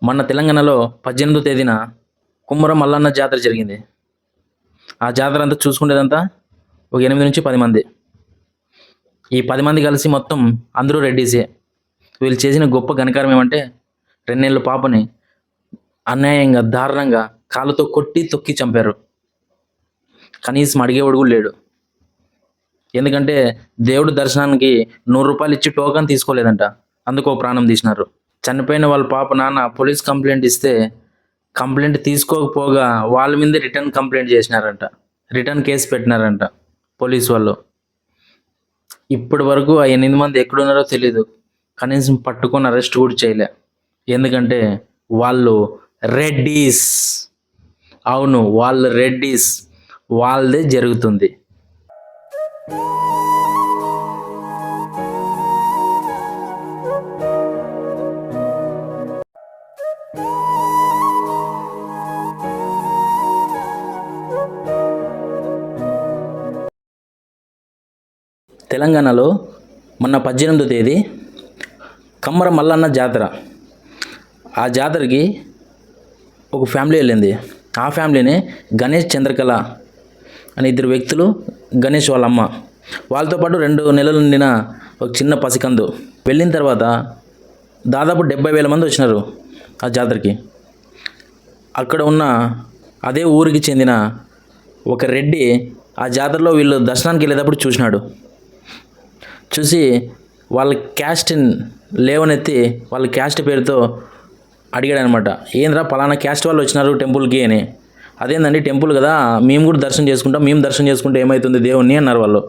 మొన్న తెలంగాణలో 18వ తేదీన కుమ్మరం మల్లన్న జాతర జరిగింది. ఆ జాతర అంతా చూసుకునేదంతా ఒక 8-10 మంది. ఈ 10 మంది కలిసి మొత్తం అందరూ రెడ్డీసే. వీళ్ళు చేసిన గొప్ప ఘనకార్యం ఏమంటే 2 నెలల పాపని అన్యాయంగా, దారుణంగా కాళ్ళతో కొట్టి, తొక్కి చంపారు. కనీసం అడిగేవాడు కూడా లేడు. ఎందుకంటే దేవుడి దర్శనానికి ₹100 ఇచ్చి టోకన్ తీసుకోలేదంట. అందుకో ప్రాణం తీసినారు. చనిపోయిన వాళ్ళ పాప నాన్న పోలీస్ కంప్లైంట్ ఇస్తే కంప్లైంట్ తీసుకోకపోగా వాళ్ళ మీద రిటర్న్ కంప్లైంట్ చేసినారంట. రిటర్న్ కేసు పెట్టినారంట పోలీసు వాళ్ళు. ఇప్పటి వరకు ఆ 8 మంది ఎక్కడున్నారో తెలీదు. కనీసం పట్టుకొని అరెస్ట్ కూడా చేయలే. ఎందుకంటే వాళ్ళు రెడ్డీస్. అవును, వాళ్ళు రెడ్డీస్. వాళ్ళదే జరుగుతుంది. తెలంగాణలో మొన్న 18వ తేదీ కమ్మరం మల్లన్న జాతర. ఆ జాతరకి ఒక ఫ్యామిలీ వెళ్ళింది. ఆ ఫ్యామిలీనే గణేష్, చంద్రకళ అనే 2 వ్యక్తులు, గణేష్ వాళ్ళ అమ్మ, వాళ్ళతో పాటు 2 నెలలు నిండిన ఒక చిన్న పసికందు. వెళ్ళిన తర్వాత దాదాపు 70,000 మంది వచ్చినారు ఆ జాతరకి. అక్కడ ఉన్న అదే ఊరికి చెందిన ఒక రెడ్డి ఆ జాతరలో వీళ్ళు దర్శనానికి వెళ్ళేటప్పుడు చూసినాడు. చూసి వాళ్ళ క్యాస్ట్ లేవనెత్తి వాళ్ళ క్యాస్ట్ పేరుతో అడిగాడు అనమాట. ఏంద్రా పలానా క్యాస్ట్ వాళ్ళు వచ్చినారు టెంపుల్కి అని. అదేందండి టెంపుల్ కదా, మేము కూడా దర్శనం చేసుకుంటాం, మేము దర్శనం చేసుకుంటే ఏమవుతుంది దేవుణ్ణి అన్నారు వాళ్ళు.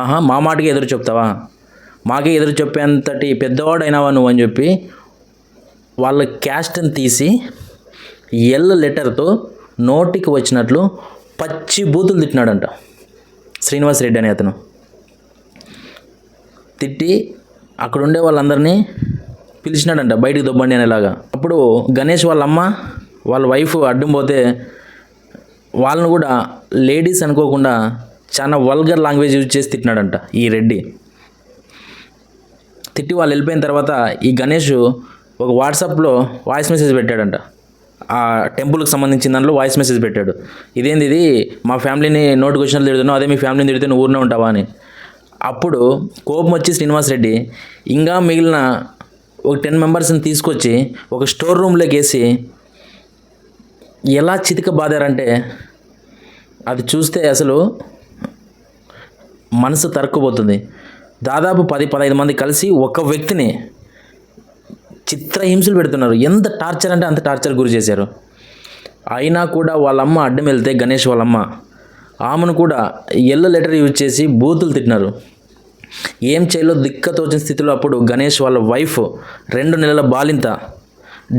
ఆహా, మా మాటకి ఎదురు చెప్తావా, మాకే ఎదురు చెప్పేంతటి పెద్దవాడు అయినావా నువ్వు అని చెప్పి వాళ్ళ క్యాస్ట్ని తీసి ఎల్ లెటర్తో నోటికి వచ్చినట్లు పచ్చి బూతులు తిట్టినాడంట శ్రీనివాస్ రెడ్డి అనే అతను. తిట్టి అక్కడ ఉండే వాళ్ళందరినీ పిలిచినాడంట బయటికి దొబ్బండి అనేలాగా. అప్పుడు గణేష్ వాళ్ళ అమ్మ, వాళ్ళ వైఫ్ అడ్డం పోతే వాళ్ళను కూడా లేడీస్ అనుకోకుండా చాలా వల్గర్ లాంగ్వేజ్ యూజ్ చేసి తిట్టినాడంట ఈ రెడ్డి. తిట్టి వాళ్ళు వెళ్ళిపోయిన తర్వాత ఈ గణేష్ ఒక వాట్సాప్లో వాయిస్ మెసేజ్ పెట్టాడంట. ఆ టెంపుల్కి సంబంధించిన దాంట్లో వాయిస్ మెసేజ్ పెట్టాడు. ఇదేంది ఇది, మా ఫ్యామిలీని నోటికి వచ్చినట్లు తిడుతున్నావు, అదే మీ ఫ్యామిలీని తిడితే నువ్వు ఊరినే ఉంటావా అని. అప్పుడు కోపం వచ్చి శ్రీనివాస్ రెడ్డి ఇంకా మిగిలిన ఒక 10 మెంబర్స్ని తీసుకొచ్చి ఒక స్టోర్ రూమ్లోకి వేసి ఎలా చితిక బాదారంటే అది చూస్తే అసలు మనసు తరుక్కుపోతుంది. దాదాపు 10-15 మంది కలిసి ఒక వ్యక్తిని చిత్రహింసలు పెడుతున్నారు. ఎంత టార్చర్ అంటే అంత టార్చర్ గురి చేశారు. అయినా కూడా వాళ్ళమ్మ అడ్డం వెళ్తే గణేష్ వాళ్ళమ్మ ఆమెను కూడా ఎల్లో లెటర్ యూజ్ చేసి బూతులు తిట్టినారు. ఏం చేయాలో దిక్కతోచిన స్థితిలో అప్పుడు గణేష్ వాళ్ళ వైఫ్ 2 నెలల బాలింత,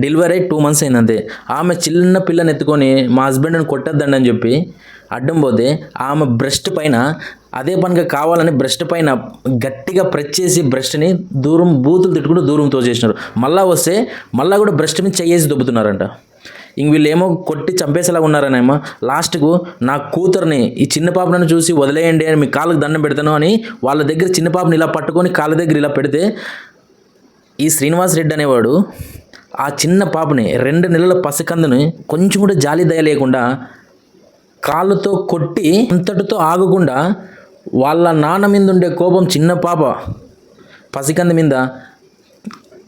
డెలివరీ అయి 2 months అయిందంతే. ఆమె చిన్న పిల్లని ఎత్తుకొని మా హస్బెండ్ని కొట్టద్దండి అని చెప్పి అడ్డం పోతే ఆమె బ్రెస్ట్ పైన అదే పనిగా కావాలని బ్రెస్ట్ పైన గట్టిగా ప్రెస్ చేసి బ్రెస్ట్ని దూరం బూతులు తిట్టుకుంటూ దూరం తోచేసినారు. మళ్ళా వస్తే మళ్ళా కూడా బ్రెస్ట్ మీద చేయేసి దొబ్బుతున్నారంట. ఇంక వీళ్ళు ఏమో కొట్టి చంపేసేలా ఉన్నారనేమో. లాస్ట్కు నా కూతుర్ని ఈ చిన్న పాపను చూసి వదిలేయండి అని మీ కాళ్ళకు దండం పెడతాను అని వాళ్ళ దగ్గర చిన్న పాపని ఇలా పట్టుకొని కాళ్ళ దగ్గర ఇలా పెడితే ఈ శ్రీనివాస్ రెడ్డి అనేవాడు ఆ చిన్న పాపని 2 నెలల పసికందుని కొంచెం కూడా జాలి దయ లేకుండా కాళ్ళతో కొట్టి అంతటితో ఆగకుండా వాళ్ళ నాన్న మీద ఉండే కోపం చిన్న పాప పసికంది మీద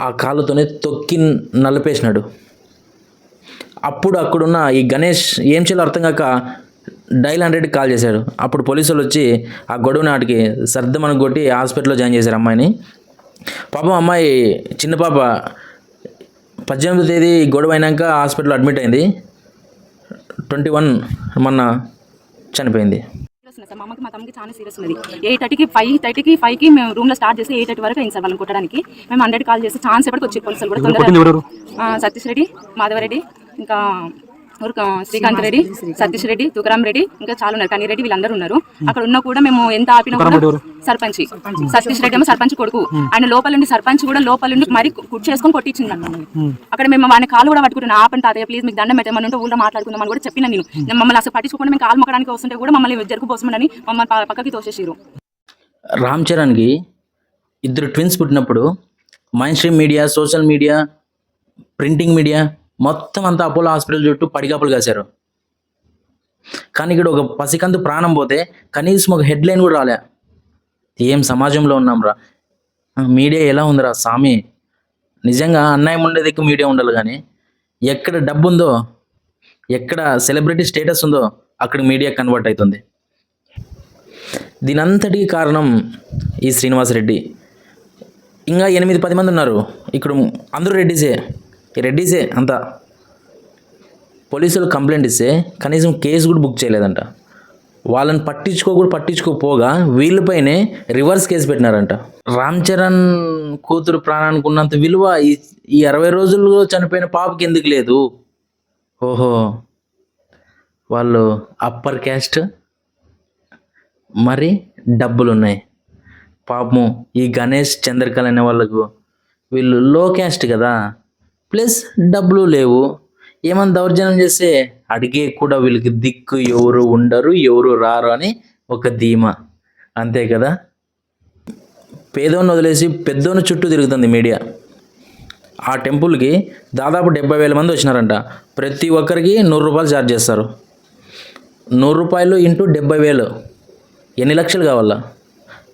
ఆ కాళ్ళతోనే తొక్కి నలిపేసినాడు. అప్పుడు అక్కడున్న ఈ గణేష్ ఏం చేయాలో అర్థం కాక డైల్ 100కి కాల్ చేశాడు. అప్పుడు పోలీసులు వచ్చి ఆ గొడవ నాటికి సర్దమని కొట్టి హాస్పిటల్లో జాయిన్ చేశారు అమ్మాయిని. పాపం అమ్మాయి చిన్న పాప 18వ తేదీ గొడవ అయినాక హాస్పిటల్లో అడ్మిట్ అయింది. 21 మొన్న చనిపోయింది. సార్ మా అమ్మకి మా తమ్ముకి చాలా సీరియస్ ఉన్నది. 5:30కి మేము రూమ్లో స్టార్ట్ చేసి 8:30 వరకు అయింది సార్ వాళ్ళని కొట్టడానికి. మేము 100 కాల్ చేసి ఛాన్స్ ఎప్పటికి వచ్చి పోలీసులు కూడా తొందరగా సతీష్ రెడ్డి, మాధవరెడ్డి, ఇంకా శ్రీకాంత్ రెడ్డి, సతీష్ రెడ్డి, తుకారాం రెడ్డి, ఇంకా చాలా ఉన్నారు, కనీ రెడ్డి, వీళ్ళందరూ ఉన్నారు. అక్కడ ఉన్న కూడా మేము ఎంత ఆపినా కూడా సర్పంచ్ సతీష్ రెడ్డి ఏమో సర్పంచ్ కొడుకు, ఆయన లోపల సర్పంచ్ కూడా లోపల మరి కుట్ చేసుకొని కొట్టించింది. అక్కడ మేము వాడిని కాలు కూడా పట్టుకుంటున్నాం. ఆపండి తాతయ్య ప్లీజ్, మీకు దండం పెట్టమని ఉంటే ఊళ్ళో మాట్లాడుకుందామని కూడా చెప్పిన నేను. మమ్మల్ని అసలు పట్టించుకోకుండా మేము కాలు మొక్కడానికి వస్తుంటే కూడా మమ్మల్ని జరుగుపోసమని మమ్మల్ని పక్కకి తోసేసారు. రామ్ చరణ్కి 2 ట్విన్స్ పుట్టినప్పుడు main stream media, social media, printing media మొత్తం అంతా అపోలో హాస్పిటల్ చుట్టూ పడిగాపులు కాశారు. కానీ ఇక్కడ ఒక పసికందు ప్రాణం పోతే కనీసం ఒక హెడ్లైన్ కూడా రాలే. ఏం సమాజంలో ఉన్నాంరా. మీడియా ఎలా ఉందిరా సామి. నిజంగా అన్యాయం ఉండేది ఎక్కువ మీడియా ఉండాలి, కానీ ఎక్కడ డబ్బు ఉందో, ఎక్కడ సెలబ్రిటీ స్టేటస్ ఉందో అక్కడ మీడియా కన్వర్ట్ అవుతుంది. దీనంతటికి కారణం ఈ శ్రీనివాసరెడ్డి. ఇంకా 8-10 మంది ఉన్నారు ఇక్కడ, అందరూ రెడ్డిసే అంతా. పోలీసులు కంప్లైంట్ ఇస్తే కనీసం కేసు కూడా బుక్ చేయలేదంట. వాళ్ళని పట్టించుకోపోగా వీళ్ళపైనే రివర్స్ కేసు పెట్టినారంట. రామ్ చరణ్ కూతురు ప్రాణానికి ఉన్నంత విలువ ఈ 60 రోజుల్లో చనిపోయిన పాపకి ఎందుకు లేదు? ఓహో, వాళ్ళు అప్పర్ క్యాస్ట్, మరి డబ్బులు ఉన్నాయి. పాపము ఈ గణేష్ చంద్రకళ అనే వాళ్ళకు వీళ్ళు లో క్యాస్ట్ కదా, ప్లస్ డబ్బులు లేవు. ఏమన్నా దౌర్జన్యం చేస్తే అడిగే కూడా వీళ్ళకి దిక్కు ఎవరు ఉండరు, ఎవరు రారు అని ఒక ధీమా, అంతే కదా. పేదోన్ని వదిలేసి పెద్దోని చుట్టూ తిరుగుతుంది మీడియా. ఆ టెంపుల్కి దాదాపు 70,000 మంది వచ్చినారంట. ప్రతి ఒక్కరికి 100 రూపాయలు ఛార్జ్ చేస్తారు. 100 రూపాయలు ఇంటూ 70,000 ఎన్ని లక్షలు కావాలా?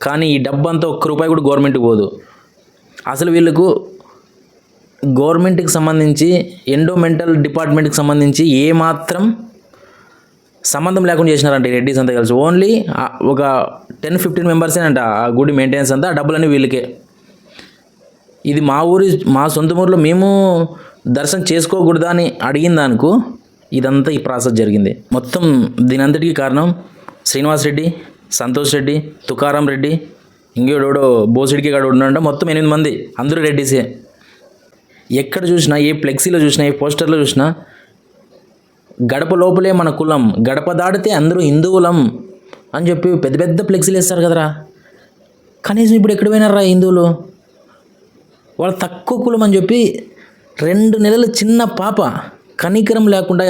కానీ ఈ డబ్బంతా ఒక్క రూపాయి కూడా గవర్నమెంట్కి పోదు. అసలు వీళ్ళకు గవర్నమెంట్కి సంబంధించి, ఎండోమెంటల్ డిపార్ట్మెంట్కి సంబంధించి ఏమాత్రం సంబంధం లేకుండా చేసినారంట ఈ రెడ్డిస్ అంతా కలిసి. ఓన్లీ ఒక 10-15 మెంబర్సేనంట ఆ గుడి మెయింటెనెన్స్ అంతా, ఆ డబ్బులన్నీ వీళ్ళకే. ఇది మా సొంత ఊరిలో మేము దర్శనం చేసుకోకూడదా అని అడిగిన దానికి ఇదంతా ఈ ప్రాసెస్ జరిగింది. మొత్తం దీనంతటికీ కారణం శ్రీనివాస్ రెడ్డి, సంతోష్ రెడ్డి, తుకారాం రెడ్డి, ఇంకేడోడో బోసిడికి గాడు ఉన్నాడంట. మొత్తం 8 మంది, అందరూ రెడ్డిసే. ఎక్కడ చూసినా, ఏ ఫ్లెక్సీలో చూసినా, ఏ పోస్టర్లో చూసినా గడప లోపలే మన కులం, గడప దాడితే అందరూ హిందువులం అని చెప్పి పెద్ద పెద్ద ఫ్లెక్సీలు వేస్తారు కదరా. కనీసం ఇప్పుడు ఎక్కడ పోయినారా హిందువులు? వాళ్ళు తక్కువ కులం అని చెప్పి 2 నెలల చిన్న పాప కనికరం లేకుండా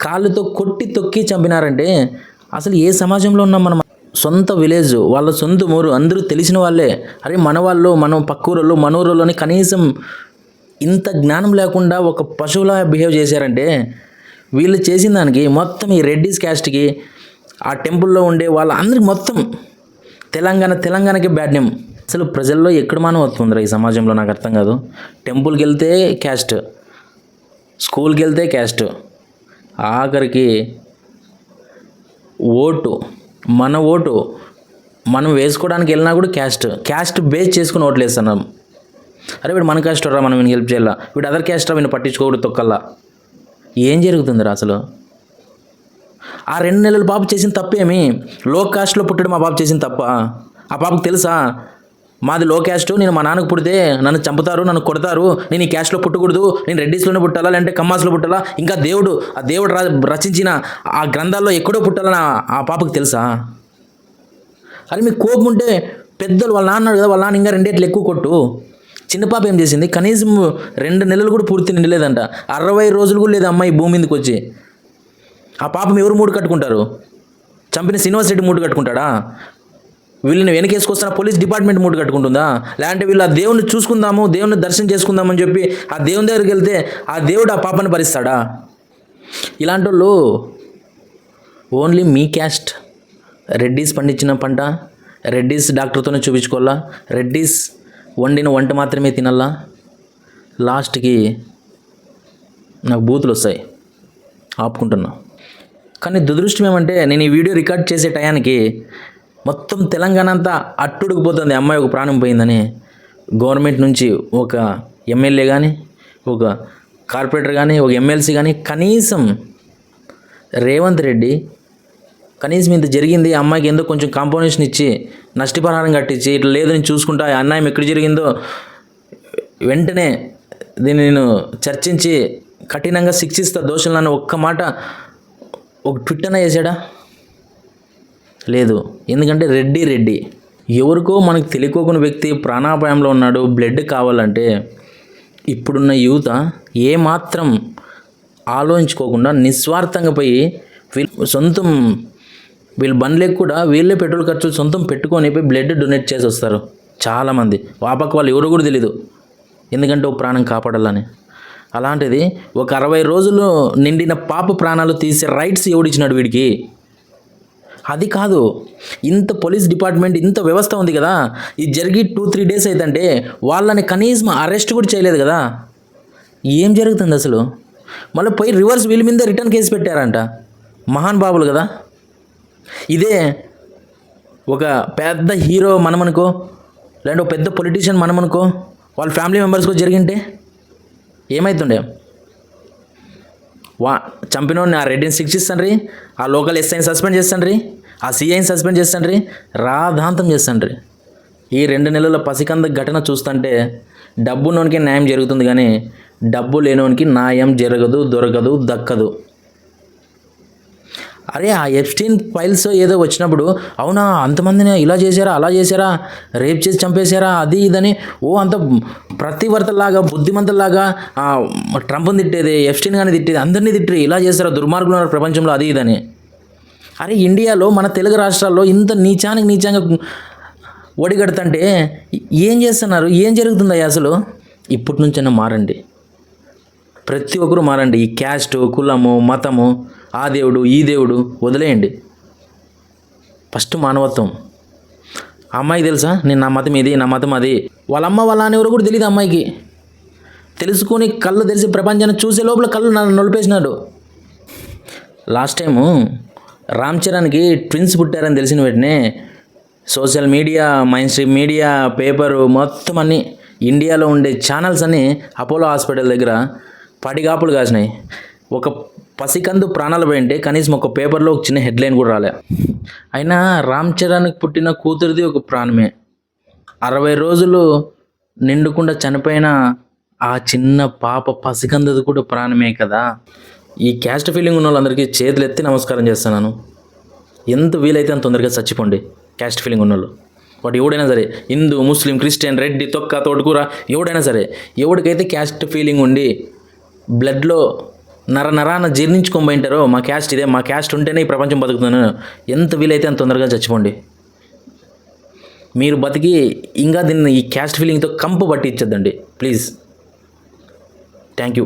కాళ్ళతో కొట్టి తొక్కి చంపినారంటే అసలు ఏ సమాజంలో ఉన్నాం మనం? సొంత విలేజ్, వాళ్ళ సొంత ఊరు, అందరూ తెలిసిన వాళ్ళే. అరే మన వాళ్ళు, మనం పక్కూరులో, మన ఊరిలోని కనీసం ఇంత జ్ఞానం లేకుండా ఒక పశువులా బిహేవ్ చేశారంటే వీళ్ళు చేసిన దానికి మొత్తం ఈ రెడ్డిస్ క్యాస్ట్కి, ఆ టెంపుల్లో ఉండే వాళ్ళందరికీ మొత్తం తెలంగాణకి బ్యాడ్ నేమ్. అసలు ప్రజల్లో ఎక్కడ మానం వస్తుందిరా ఈ సమాజంలో, నాకు అర్థం కాదు. టెంపుల్కి వెళ్తే క్యాస్ట్, స్కూల్కి వెళ్తే క్యాస్ట్, ఆఖరికి మన ఓటు మనం వేసుకోవడానికి వెళ్ళినా కూడా క్యాస్ట్ బేస్ చేసుకుని ఓట్లు వేస్తున్నాం. అరే వీడు మన క్యాస్ట్ రా, మనం వీడిని హెల్ప్ చేయాలా, వీడు అదర్ క్యాస్ట్ రా, వీడిని పట్టించుకోకూడదు తొక్కల్లా. ఏం జరుగుతుందిరా అసలు? ఆ 2 నెలల పాప చేసిన తప్పేమి? లో కాస్ట్లో పుట్టడం మా పాప చేసిన తప్ప? ఆ పాపకు తెలుసా మాది లో క్యాస్ట్, నేను మా నాన్నకు పుడితే నన్ను చంపుతారు, నన్ను కొడతారు, నేను ఈ క్యాస్ట్లో పుట్టకూడదు, నేను రెడ్డిస్లోనే పుట్టాలా, లేదంటే కమ్మాస్లో పుట్టాలా, ఇంకా దేవుడు రచించిన ఆ గ్రంథాల్లో ఎక్కడో పుట్టాలని ఆ పాపకు తెలుసా? అరే మీకు కోపం ఉంటే పెద్దలు, వాళ్ళ నాన్న కదా, వాళ్ళ నాన్న ఇంకా 2 ఏట్లు ఎక్కువ కొట్టు. చిన్న పాప ఏం చేసింది? కనీసం 2 నెలలు కూడా పూర్తి నిండలేదంట. 60 రోజులు కూడా లేదు అమ్మాయి భూమి మీదకి వచ్చి. ఆ పాపం ఎవరు మూడు కట్టుకుంటారు? చంపిన శ్రీనివాస్ రెడ్డి మూడు కట్టుకుంటాడా? వీళ్ళని వెనకేసుకొస్తున్న పోలీస్ డిపార్ట్మెంట్ మూడు కట్టుకుంటుందా? లేదంటే వీళ్ళు ఆ దేవుని చూసుకుందాము, దేవుని దర్శనం చేసుకుందామని చెప్పి ఆ దేవుని దగ్గరికి వెళ్తే ఆ దేవుడు ఆ పాపని భరిస్తాడా? ఇలాంటి వాళ్ళు ఓన్లీ మీ క్యాస్ట్, రెడ్డీస్ పండించిన పంట రెడ్డీస్ డాక్టర్తోనే చూపించుకోవాలా, రెడ్డీస్ వండిన వంట మాత్రమే తినాలా. లాస్ట్కి నాకు బూతులు వస్తాయి, ఆపుకుంటున్నా. కానీ దురదృష్టం ఏమంటే నేను ఈ వీడియో రికార్డ్ చేసే టయానికి మొత్తం తెలంగాణ అంతా అట్టుడుకుపోతుంది అమ్మాయి ఒక ప్రాణం పోయిందని. గవర్నమెంట్ నుంచి ఒక ఎమ్మెల్యే కానీ, ఒక కార్పొరేటర్ కానీ, ఒక ఎమ్మెల్సీ కానీ, కనీసం రేవంత్ రెడ్డి కనీసం ఇంత జరిగింది, అమ్మాయికి ఎందుకు కొంచెం కాంపౌండేషన్ ఇచ్చి నష్టపరిహారం కట్టించి, ఇట్లా లేదు నేను చూసుకుంటా, అన్యాయం ఎక్కడ జరిగిందో వెంటనే దీన్ని నేను చర్చించి కఠినంగా శిక్షిస్తా దోషులను ఒక్క మాట ఒక ట్విట్ అన్నా చేశాడా? లేదు. ఎందుకంటే రెడ్డి ఎవరికో మనకు తెలియకోకున్న వ్యక్తి ప్రాణాపాయంలో ఉన్నాడు, బ్లడ్ కావాలంటే ఇప్పుడున్న యువత ఏమాత్రం ఆలోచించుకోకుండా నిస్వార్థంగా పోయి వీళ్ళు బండ్లకు కూడా వీళ్ళే పెట్రోల్ ఖర్చులు సొంతం పెట్టుకొని పోయి బ్లడ్ డొనేట్ చేసి వస్తారు చాలామంది. వాపక వాళ్ళు ఎవరో కూడా తెలీదు, ఎందుకంటే ఓ ప్రాణం కాపాడాలని. అలాంటిది ఒక 60 రోజులు నిండిన పాప ప్రాణాలు తీసే రైట్స్ ఎవడిచ్చినాడు వీడికి? అది కాదు, ఇంత పోలీస్ డిపార్ట్మెంట్ ఇంత వ్యవస్థ ఉంది కదా, ఇది జరిగి 2-3 డేస్ అవుతుంటే వాళ్ళని కనీసం అరెస్ట్ కూడా చేయలేదు కదా. ఏం జరుగుతుంది అసలు? మళ్ళీ పోయి రివర్స్ వీళ్ళ మీద రిటర్న్ కేసు పెట్టారంట. మహాన్ బాబులు కదా. ఇదే ఒక పెద్ద హీరో మనమనుకో, లేదంటే ఒక పెద్ద పొలిటీషియన్ మనమనుకో, వాళ్ళ ఫ్యామిలీ మెంబర్స్కో జరిగింటే ఏమవుతుండే? చంపినోడిని ఆ రెడ్డిని శిక్షిస్తాండ్రి, ఆ లోకల్ ఎస్ఐని సస్పెండ్ చేస్తాండ్రి, ఆ సిఐని సస్పెండ్ చేస్తాండ్రి, రాధాంతం చేస్తాండ్రి. ఈ 2 నెలల పసికంద ఘటన చూస్తుంటే డబ్బునోనికి న్యాయం జరుగుతుంది కానీ డబ్బు లేనోనికి న్యాయం జరగదు, దొరకదు, దక్కదు. అరే ఆ ఎప్స్టీన్ ఫైల్స్ ఏదో వచ్చినప్పుడు అవునా అంతమందిని ఇలా చేశారా, అలా చేశారా, రేప్ చేసి చంపేశారా, అది ఇదని అంత ప్రతివర్తలాగా బుద్ధిమంతులాగా ట్రంప్ని తిట్టేది, ఎప్స్టీన్ కానీ తిట్టేది, అందరినీ తిట్టి ఇలా చేస్తారా, దుర్మార్గులు ఉన్నారు ప్రపంచంలో, అది ఇదని. అరే ఇండియాలో మన తెలుగు రాష్ట్రాల్లో ఇంత నీచంగా ఒడిగడుతుంటే ఏం చేస్తున్నారు? ఏం జరుగుతుందయ్యా అసలు? ఇప్పటి నుంచైనా మారండి, ప్రతి ఒక్కరూ మారండి. ఈ క్యాస్టు, కులము, మతము, ఆ దేవుడు ఈ దేవుడు వదిలేయండి. ఫస్ట్ మానవత్వం. ఆ అమ్మాయికి తెలుసా నేను నా మతం ఇది, నా మతం అది. వాళ్ళ అమ్మ వాళ్ళ నాన్న ఎవరు కూడా తెలియదు అమ్మాయికి. తెలుసుకొని కళ్ళు తెలిసి ప్రపంచాన్ని చూసే లోపల కళ్ళు నొలిపేసినాడు. లాస్ట్ టైము రామ్ చరణ్కి ట్విన్స్ పుట్టారని తెలిసిన వెంటనే social media, main stream media, paper మొత్తం అన్నీ ఇండియాలో ఉండే ఛానల్స్ అన్నీ అపోలో హాస్పిటల్ దగ్గర పడిగాపులు కాసినాయి. ఒక పసికందు ప్రాణాలు పోయింటే కనీసం ఒక పేపర్లో ఒక చిన్న హెడ్లైన్ కూడా రాలే. అయినా రామ్ చరణ్కి పుట్టిన కూతురిది ఒక ప్రాణమే. 60 రోజులు నిండుకుండా చనిపోయిన ఆ చిన్న పాప పసికందది కూడా ప్రాణమే కదా. ఈ క్యాస్ట్ ఫీలింగ్ ఉన్న వాళ్ళందరికీ చేతులు ఎత్తి నమస్కారం చేస్తున్నాను. ఎంత వీలైతే అంత తొందరగా చచ్చిపోండి క్యాస్ట్ ఫీలింగ్ ఉన్నోళ్ళు. వాడు ఎవడైనా సరే, హిందూ, ముస్లిం, క్రిస్టియన్, రెడ్డి, తొక్క, తోటకూర, ఎవడైనా సరే, ఎవడికైతే క్యాస్ట్ ఫీలింగ్ ఉండి బ్లడ్లో నరాన జీర్ణించుకొని పోయింటారో మా క్యాస్ట్ ఇదే, మా క్యాస్ట్ ఉంటేనే ఈ ప్రపంచం బతుకుతున్నాను, ఎంత వీలైతే అంత తొందరగా చచ్చిపోండి. మీరు బతికి ఇంకా దీన్ని ఈ క్యాస్ట్ ఫీలింగ్తో కంపు పట్టించద్దండి ప్లీజ్. Thank you.